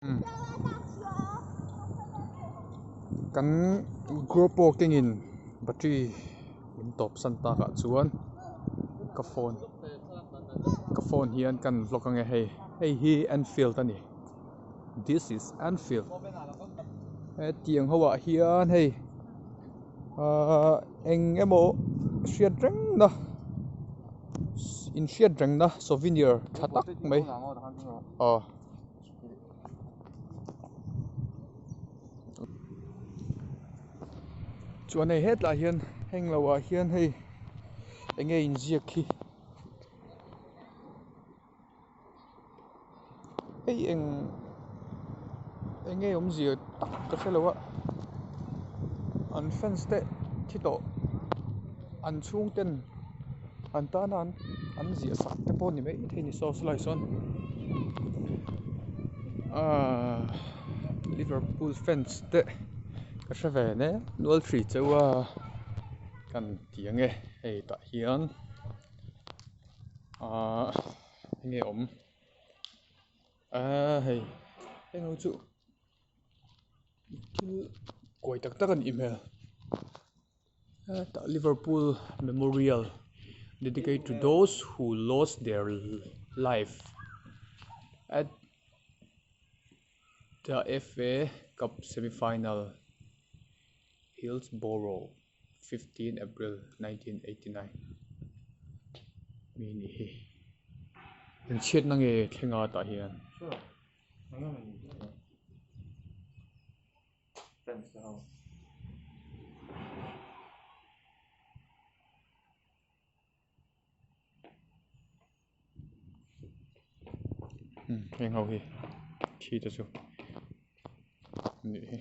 Kan GoPro kengin battery in top santa ka chuan ka phone hian kan vlog ange hei hi Anfield ani. This is Anfield. Tiang hawa hian hei eng emo hriat reng na in hriat reng na souvenir thatak mai chuan hei hetlah hian heng lawa hian hei enge in ziak khi hei enge zia tak ka hrelowa an fence te thito an chung ten an tana an zia sak te pawh ni mai thei ni saw slai sawn Liverpool fence te ka hre ve ne nual thri chawa kan ti ange hei tah hian enge hei enge chu thil koi tak tak an i hmel Liverpool Memorial dedicated to those who lost their life at the FA Cup semi-final, Hillsborough, 15 April 1989. Mini hi in chet na nge thlenga ta hian heng ho hi thi ta chu ni hi